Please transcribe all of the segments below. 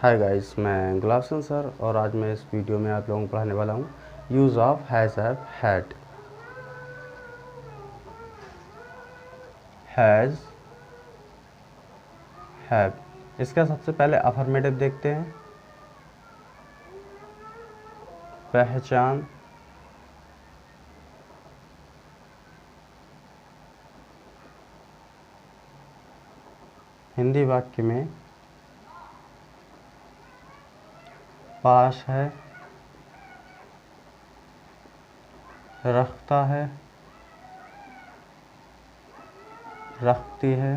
Hi guys, मैं Gulab Singh sir और आज मैं इस वीडियो में आप लोगों को पढ़ाने वाला हूँ use of has, have, had. Has, have, इसका सबसे पहले अफर्मेटिव देखते हैं। पहचान, हिंदी वाक्य में पास है, रखता है, रखती है,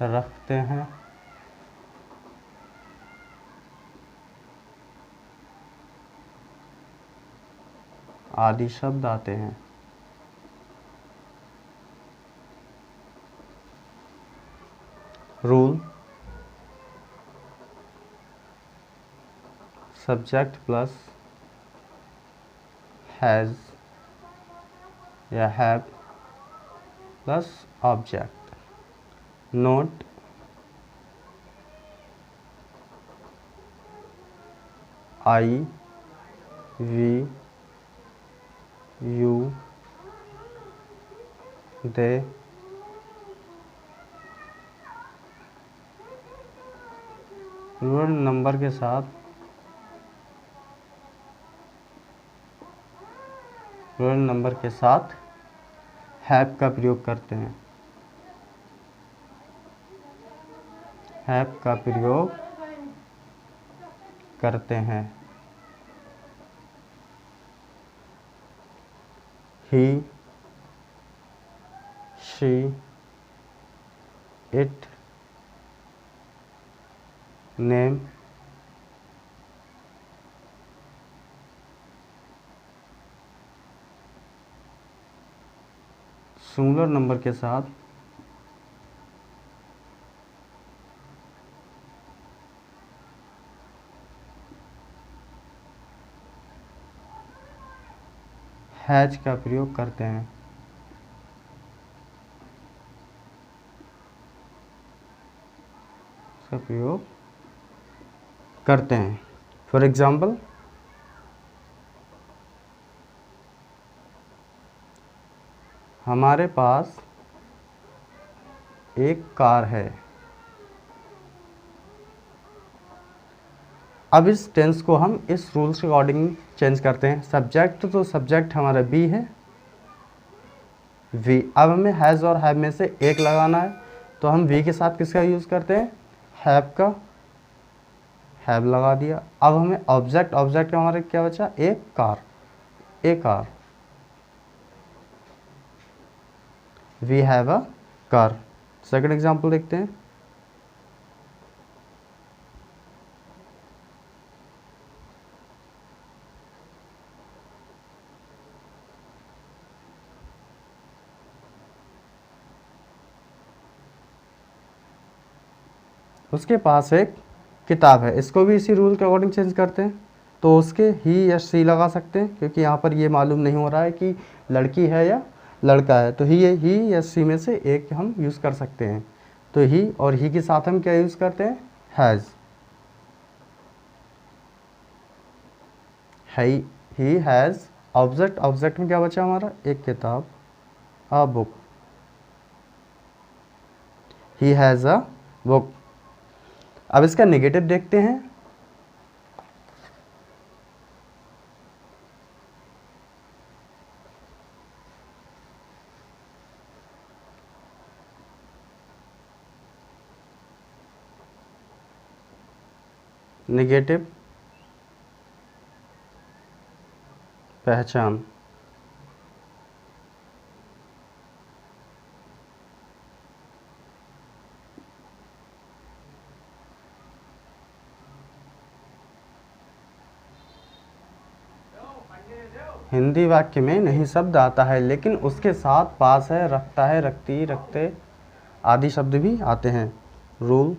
रखते हैं, आदि शब्द आते हैं। रूल, सब्जेक्ट प्लस हैज़ या have plus object. Note, I, we, you, they, rule number के साथ हैव का प्रयोग करते हैं। हैव का प्रयोग करते हैं। He, she, it, name, singular number के साथ हैज का प्रयोग करते हैं। इसका प्रयोग करते हैं। फॉर एग्जाम्पल, हमारे पास एक कार है। अब इस टेंस को हम इस रूल्स के अकॉर्डिंग चेंज करते हैं। सब्जेक्ट, तो सब्जेक्ट हमारा बी है, वी। अब हमें हैज़ और हैव में से एक लगाना है, तो हम वी के साथ किसका यूज़ करते हैं? हैव का। हैव लगा दिया। अब हमें ऑब्जेक्ट का हमारे क्या बचा? एक car, a car. We have a car. Second example देखते हैं। उसके पास एक किताब है। इसको भी इसी रूल के अकॉर्डिंग चेंज करते हैं, तो उसके ही या सी लगा सकते हैं, क्योंकि यहाँ पर ये मालूम नहीं हो रहा है कि लड़की है या लड़का है, तो ही या सी में से एक हम यूज़ कर सकते हैं। तो ही और ही के साथ हम क्या यूज़ करते हैं? हैज़। ही हैज़ ऑब्जेक्ट में क्या बचा हमारा? एक किताब, a book. He has a book. अब इसका नेगेटिव देखते हैं। नेगेटिव, पहचान। हिंदी वाक्य में नहीं शब्द आता है, लेकिन उसके साथ पास है, रखता है, रखती, रखते आदि शब्द भी आते हैं। Rule,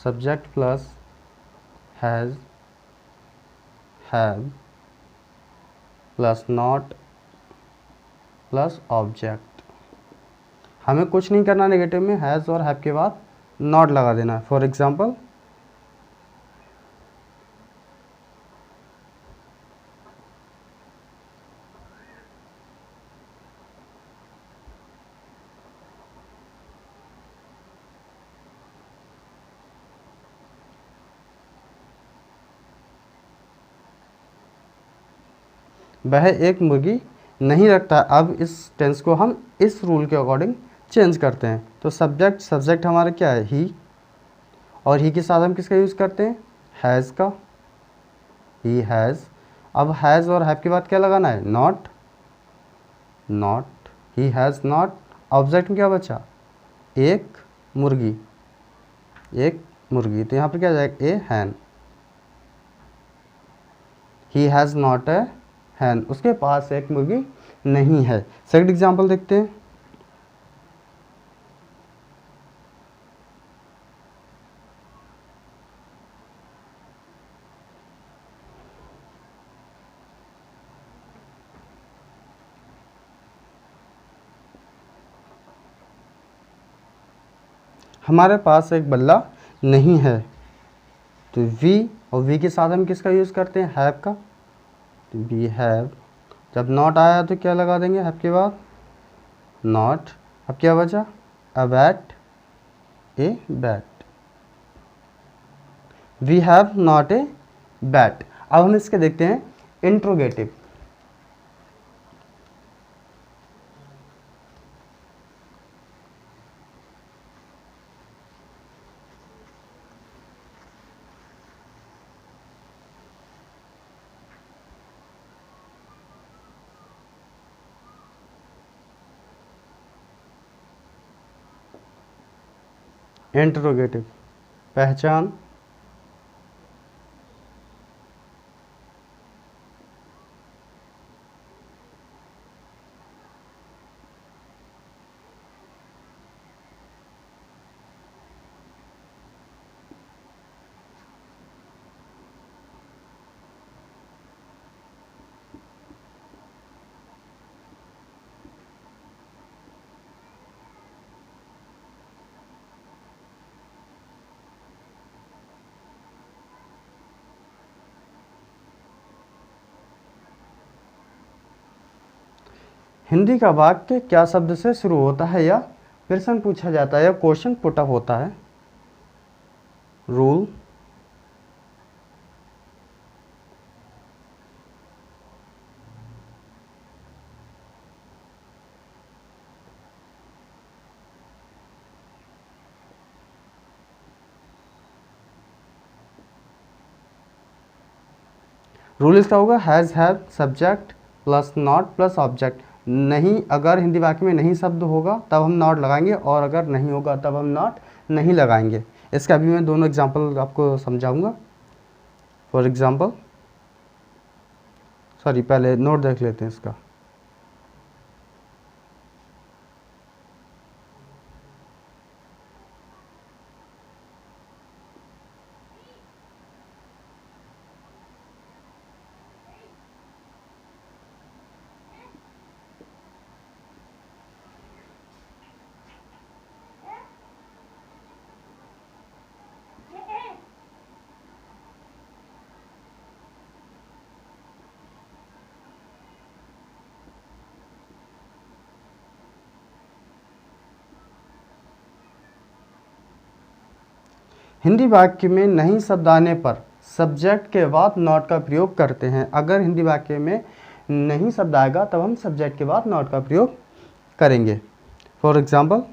subject plus has, have plus not plus object. हमें कुछ नहीं करना नेगेटिव में, हैज़ और हैव के बाद नॉट लगा देना है। फॉर एग्जाम्पल वह एक मुर्गी नहीं रखता। अब इस टेंस को हम इस रूल के अकॉर्डिंग चेंज करते हैं। तो सब्जेक्ट हमारा क्या है, ही, और ही के साथ हम किसका यूज़ करते हैं, हैज़ का, ही हैज़। अब हैज़ और हैव के बाद क्या लगाना है, not, he has not. Object में क्या बचा, एक मुर्गी, तो यहाँ पर क्या जाएगा, ए हैन, ही हैज़ नॉट ए हैन, उसके पास एक मुर्गी नहीं है। सेकंड एग्जाम्पल देखते हैं। हमारे पास एक बल्ला नहीं है, तो वी, और वी के साथ हम किसका यूज़ करते हैं, हैव का, तो वी हैव। जब नॉट आया तो क्या लगा देंगे, हैव के बाद नॉट। अब क्या बचा, a bat, a bat, we have not a bat. अब हम इसके देखते हैं इंट्रोगेटिव। इंट्रोगेटिव, पहचान, हिंदी का वाक्य क्या शब्द से शुरू होता है या प्रश्न पूछा जाता है या क्वेश्चन पुट अप होता है, रूल, रूल इसका होगा has have subject plus not plus object. नहीं, अगर हिंदी वाक्य में नहीं शब्द होगा तब हम नॉट लगाएंगे, और अगर नहीं होगा तब हम नॉट नहीं लगाएंगे। इसका अभी मैं दोनों एग्जांपल आपको समझाऊंगा। फॉर एग्जांपल, सॉरी पहले नोट देख लेते हैं इसका। हिंदी वाक्य में नहीं शब्द आने पर सब्जेक्ट के बाद नॉट का प्रयोग करते हैं। अगर हिंदी वाक्य में नहीं शब्द आएगा तब हम सब्जेक्ट के बाद नॉट का प्रयोग करेंगे। फॉर एग्जाम्पल,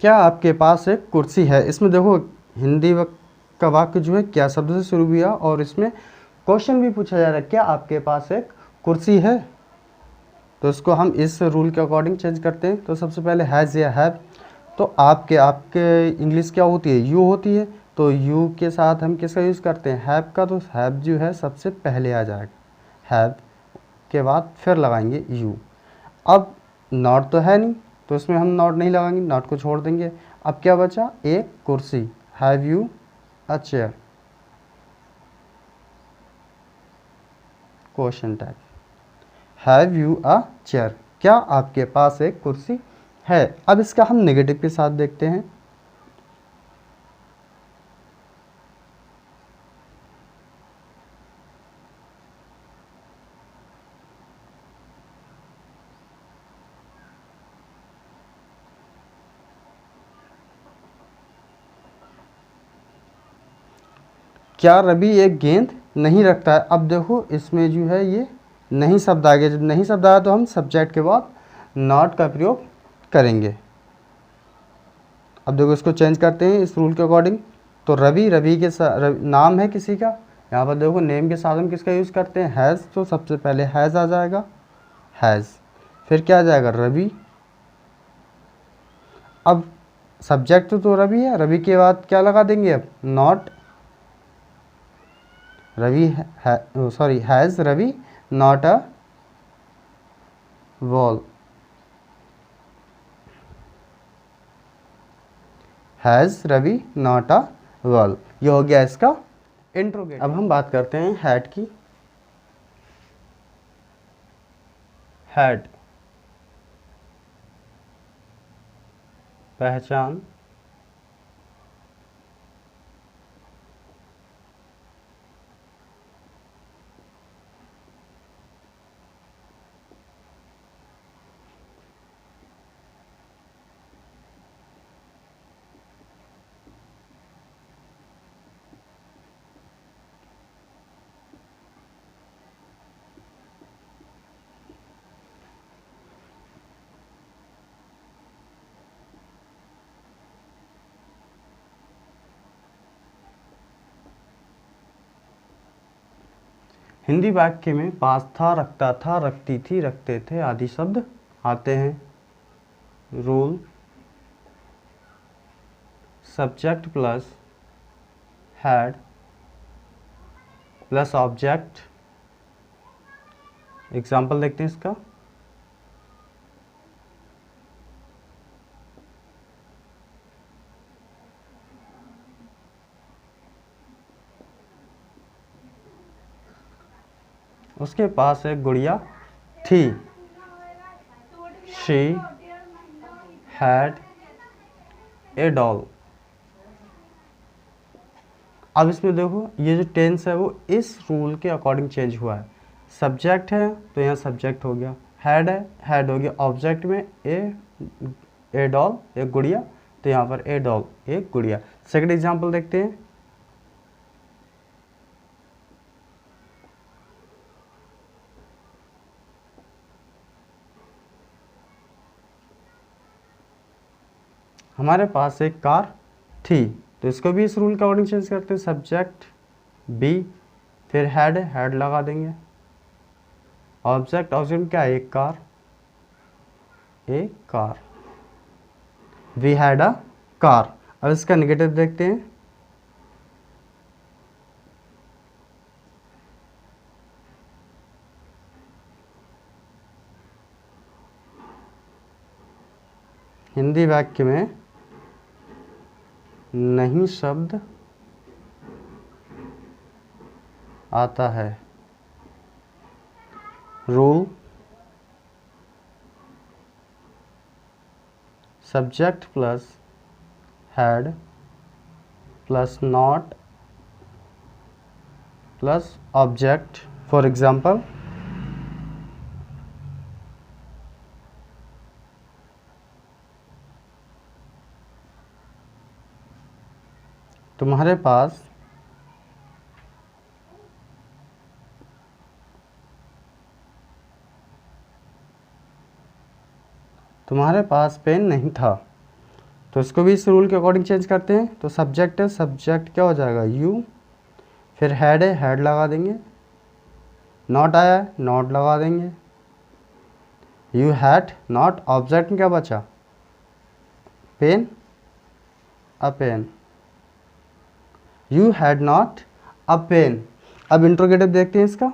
क्या आपके पास एक कुर्सी है। इसमें देखो हिंदी का वाक्य जो है क्या शब्द से शुरू हुआ और इसमें क्वेश्चन भी पूछा जा रहा है, क्या आपके पास एक कुर्सी है। तो इसको हम इस रूल के अकॉर्डिंग चेंज करते हैं। तो सबसे पहले हैज़ या हैव, तो आपके इंग्लिश क्या होती है, यू होती है, तो यू के साथ हम किसका यूज़ करते हैं, हैव का। तो हैव जो है सबसे पहले आ जाएगा, हैव के बाद फिर लगाएंगे यू। अब नॉट तो है नहीं, तो इसमें हम नॉट नहीं लगाएंगे, नॉट को छोड़ देंगे। अब क्या बचा, एक कुर्सी, have you a chair, question tag, have you a chair, क्या आपके पास एक कुर्सी है। अब इसका हम नेगेटिव के साथ देखते हैं। क्या रवि एक गेंद नहीं रखता है। अब देखो इसमें जो है ये नहीं शब्द आ गया, जब नहीं शब्द आया तो हम सब्जेक्ट के बाद नॉट का प्रयोग करेंगे। अब देखो इसको चेंज करते हैं इस रूल के अकॉर्डिंग। तो रवि, रवि के साथ नाम है किसी का, यहाँ पर देखो नेम के साथ हम किसका यूज़ करते हैं, हैज़, तो सबसे पहले हैज़ आ जाएगा, हैज़, फिर क्या आ जाएगा, रवि। अब सब्जेक्ट तो रवि है, रवि के बाद क्या लगा देंगे, अब not, Ravi sorry has Ravi not a wall, has Ravi not a wall, ये हो गया इसका इंट्रोगेटिव। अब हम बात करते हैं हैड की। हैड, पहचान, हिंदी वाक्य में पास था, रखता था, रखती थी, रखते थे आदि शब्द आते हैं। Rule, subject plus had plus object. Example देखते हैं इसका। उसके पास एक गुड़िया थी, शी हैड ए डॉल। अब इसमें देखो ये जो टेंस है वो इस रूल के अकॉर्डिंग चेंज हुआ है। सब्जेक्ट है तो यहाँ सब्जेक्ट हो गया, हैड है, हैड हो गया, ऑब्जेक्ट में ए डॉल एक गुड़िया, तो यहाँ पर ए डॉल एक गुड़िया। सेकंड एग्जांपल देखते हैं। हमारे पास एक कार थी, तो इसको भी इस रूल का अकॉर्डिंग चेंज करते हैं। सब्जेक्ट बी, फिर हैड है, हैड लगा देंगे, ऑब्जेक्ट, ऑब्जेक्ट क्या है, एक कार, एक car, we had a car. अब इसका नेगेटिव देखते हैं। हिंदी वाक्य में नहीं शब्द आता है। Rule, subject plus had plus not plus object. For example, तुम्हारे पास पेन नहीं था, तो इसको भी इस रूल के अकॉर्डिंग चेंज करते हैं। तो सब्जेक्ट है, सब्जेक्ट क्या हो जाएगा, यू, फिर हैड है, हैड लगा देंगे, नॉट आया है, नॉट लगा देंगे, यू हैड नॉट, ऑब्जेक्ट में क्या बचा, pen, a pen, you had not a pen. अब इंट्रोगेटिव देखते हैं इसका।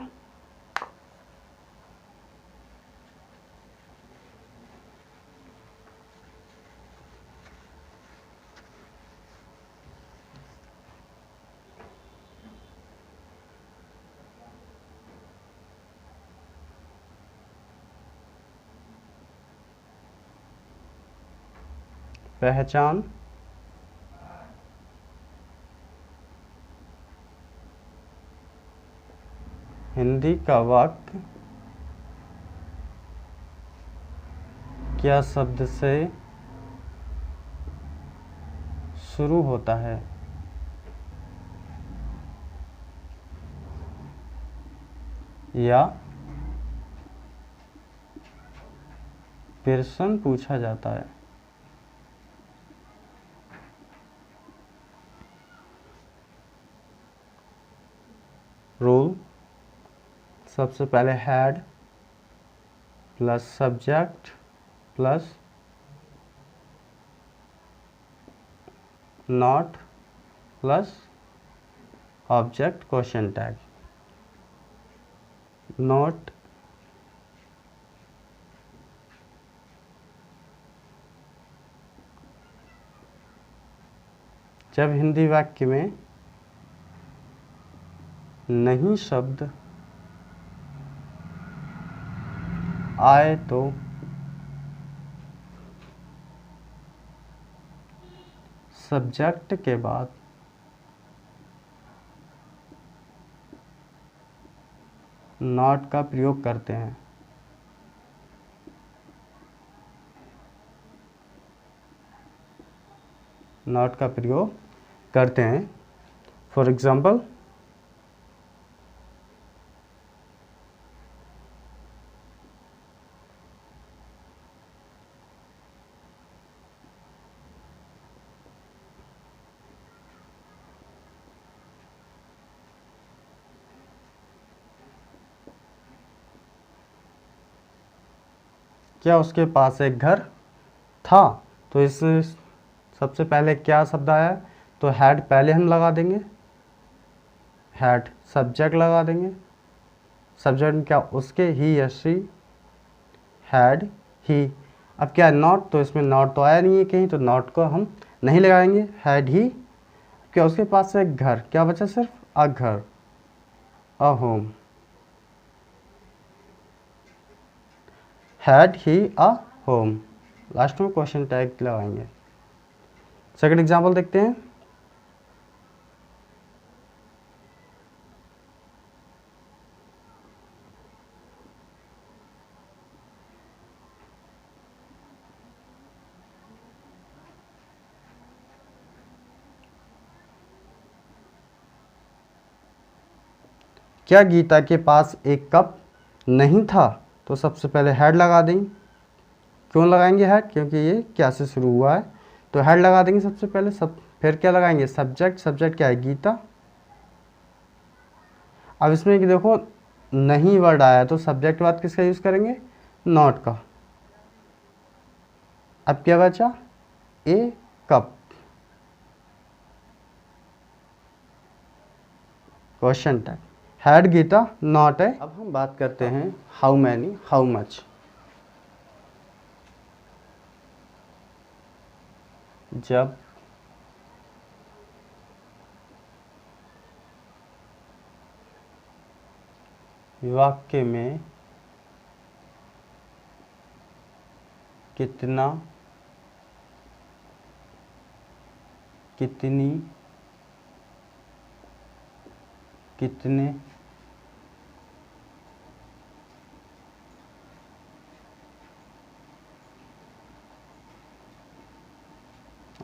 पहचान, हिंदी का वाक्य क्या शब्द से शुरू होता है? या प्रश्न पूछा जाता है। रूल, सबसे पहले had plus subject plus not plus object question tag. Not जब हिंदी वाक्य में नहीं शब्द आए तो सब्जेक्ट के बाद नॉट का प्रयोग करते हैं। नॉट का प्रयोग करते हैं। फॉर एग्जाम्पल, क्या उसके पास एक घर था? तो इस सबसे पहले क्या शब्द आया? तो हैड पहले हम लगा देंगे, हैड सब्जेक्ट लगा देंगे। सब्जेक्ट में क्या उसके, ही या शी, हैड ही। अब क्या नॉट, तो इसमें नॉट तो आया नहीं है कहीं, तो नॉट को हम नहीं लगाएंगे। हैड ही, क्या उसके पास एक घर, क्या बचा? सिर्फ अ घर, a home. Had he a home, last में क्वेश्चन टैग लगाएंगे। सेकंड एग्जांपल देखते हैं। क्या गीता के पास एक कप नहीं था? तो सबसे पहले हैड लगा देंगे। क्यों लगाएंगे हैड? क्योंकि ये क्या से शुरू हुआ है, तो हैड लगा देंगे सबसे पहले। फिर क्या लगाएंगे? सब्जेक्ट। सब्जेक्ट क्या है? गीता। अब इसमें कि देखो नहीं वर्ड आया, तो सब्जेक्ट के बाद किसका यूज़ करेंगे? नॉट का। अब क्या बचा? A cup, question tag. Had Geeta, not है। अब हम बात करते हैं हाउ मैनी, हाउ मच। जब वाक्य में कितना, कितनी, कितने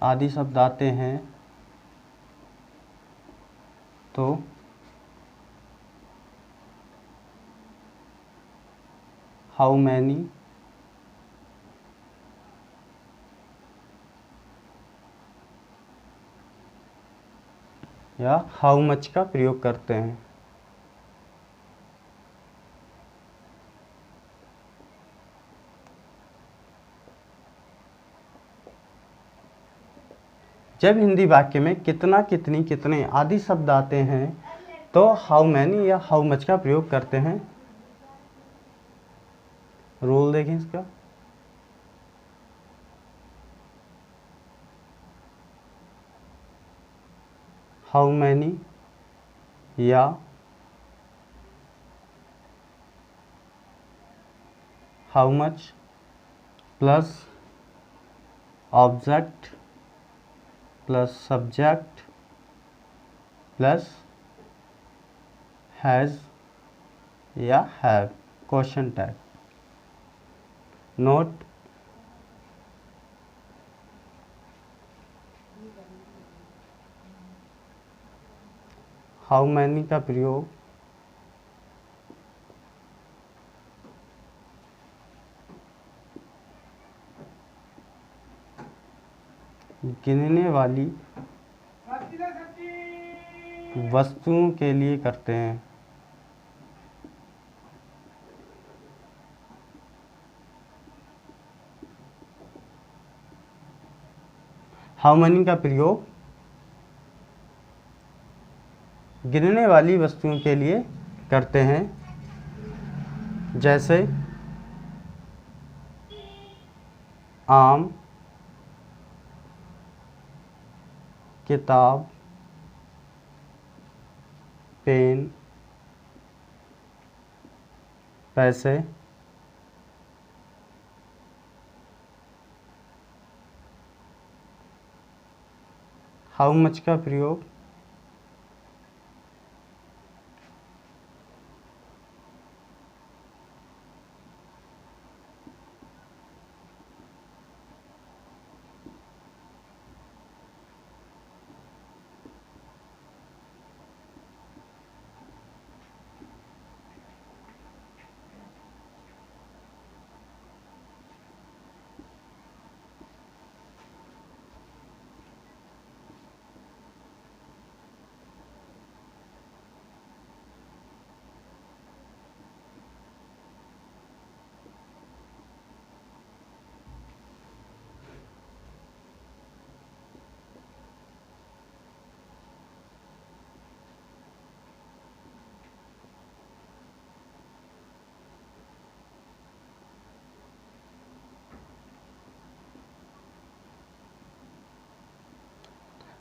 आदि शब्द आते हैं तो हाउ मैनी या हाउ मच का प्रयोग करते हैं। जब हिंदी वाक्य में कितना, कितनी, कितने आदि शब्द आते हैं तो हाउ मैनी या हाउ मच का प्रयोग करते हैं। रूल देखें इसका। हाउ मैनी या how much plus object plus subject plus has या have, question tag. Note how many का प्रयोग गिनने वाली वस्तुओं के लिए करते हैं। हाउ मैनी का प्रयोग गिनने वाली वस्तुओं के लिए करते हैं, जैसे आम, किताब, पेन, पैसे, हाउ मच का प्रयोग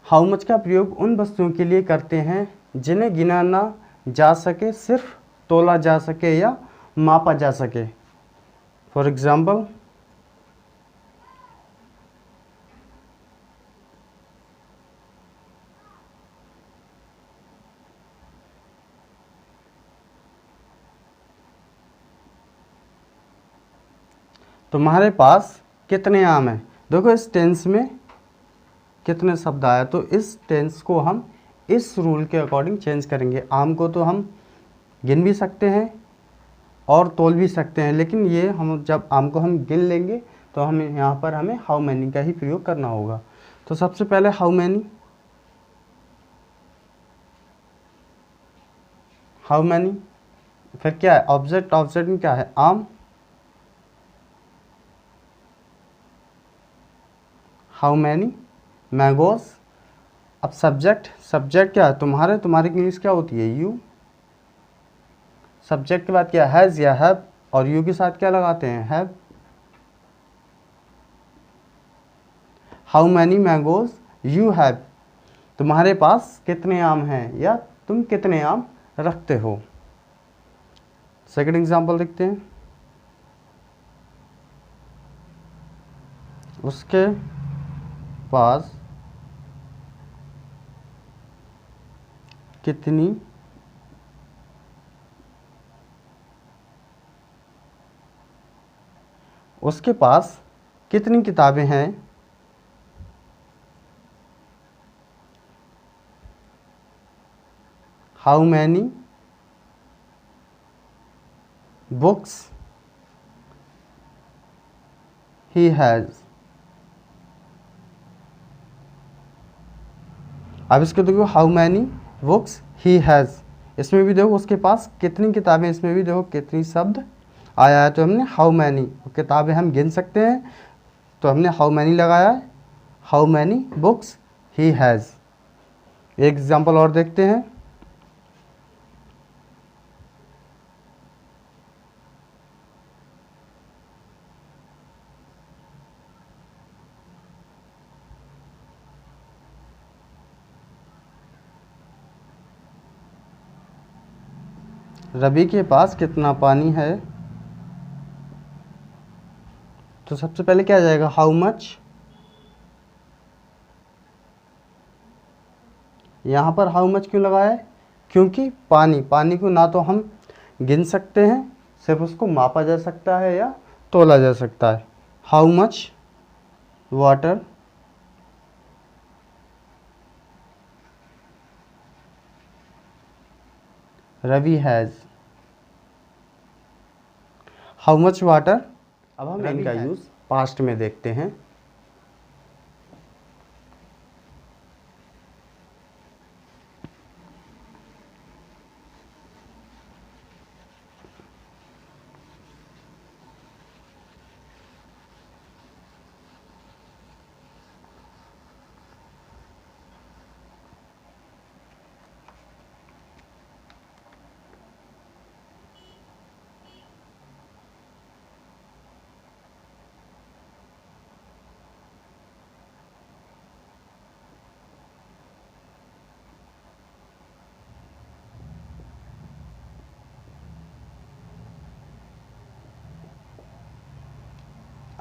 हाउ मच का प्रयोग उन वस्तुओं के लिए करते हैं जिन्हें गिना ना जा सके, सिर्फ तोला जा सके या मापा जा सके। फॉर एग्जाम्पल, तुम्हारे पास कितने आम हैं। देखो इस टेंस में कितने शब्द आया, तो इस टेंस को हम इस रूल के अकॉर्डिंग चेंज करेंगे। आम को तो हम गिन भी सकते हैं और तोल भी सकते हैं, लेकिन ये हम जब आम को हम गिन लेंगे तो हमें यहाँ पर हमें हाउ मैनी का ही प्रयोग करना होगा। तो सबसे पहले हाउ मैनी, हाउ मैनी, फिर क्या है ऑब्जेक्ट, ऑब्जेक्ट में क्या है आम, हाउ मैनी मैंगोज। अब सब्जेक्ट, सब्जेक्ट क्या है तुम्हारे, तुम्हारी इंग्लिश क्या होती है यू। सब्जेक्ट के बाद क्या हैज़ या हैव, और यू के साथ क्या लगाते हैं have. How many mangoes you have, तुम्हारे पास कितने आम हैं या तुम कितने आम रखते हो। सेकंड एग्जांपल देखते हैं। उसके पास कितनी उसके पास कितनी किताबें हैं। How many books he has. अब इसको देखो how many books he has, इसमें भी देखो उसके पास कितनी किताबें, इसमें भी देखो कितनी शब्द आया है। तो हमने हाउ मैनी, किताबें हम गिन सकते हैं तो हमने हाउ मैनी लगाया है। How many books he has. एक एग्जाम्पल और देखते हैं। रवि के पास कितना पानी है। तो सबसे पहले क्या आ जाएगा हाउ मच, यहाँ पर हाउ मच क्यों लगाया है? क्योंकि पानी को ना तो हम गिन सकते हैं, सिर्फ उसको मापा जा सकता है या तोला जा सकता है। How much water Ravi has. How much water, अब हम इनका यूज़ पास्ट में देखते हैं।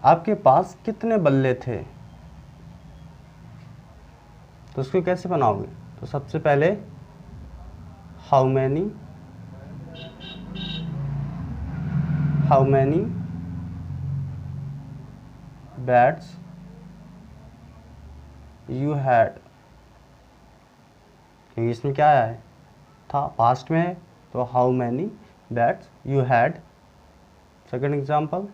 आपके पास कितने बल्ले थे? तो उसको कैसे बनाओगे? तो सबसे पहले how many bats you had, क्योंकि इसमें क्या आया है, था पास्ट में है, तो how many bats you had. Second example,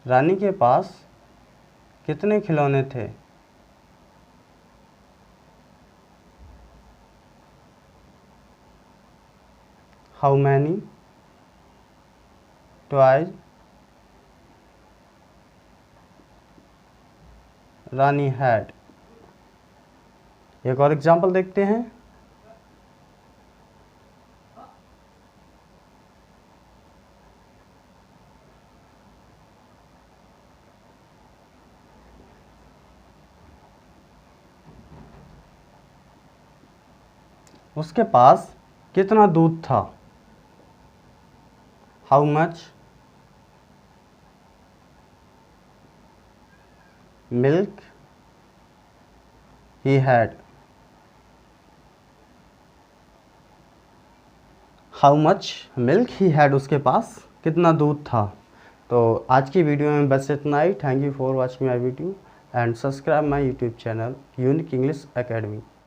Rani के पास कितने खिलौने थे? How many toys Rani had. एक और एग्जांपल देखते हैं। उसके पास कितना दूध था? How much milk he had. How much milk he had, उसके पास कितना दूध था। तो आज की वीडियो में बस इतना ही। Thank you for watching my video and subscribe my YouTube channel unique English academy.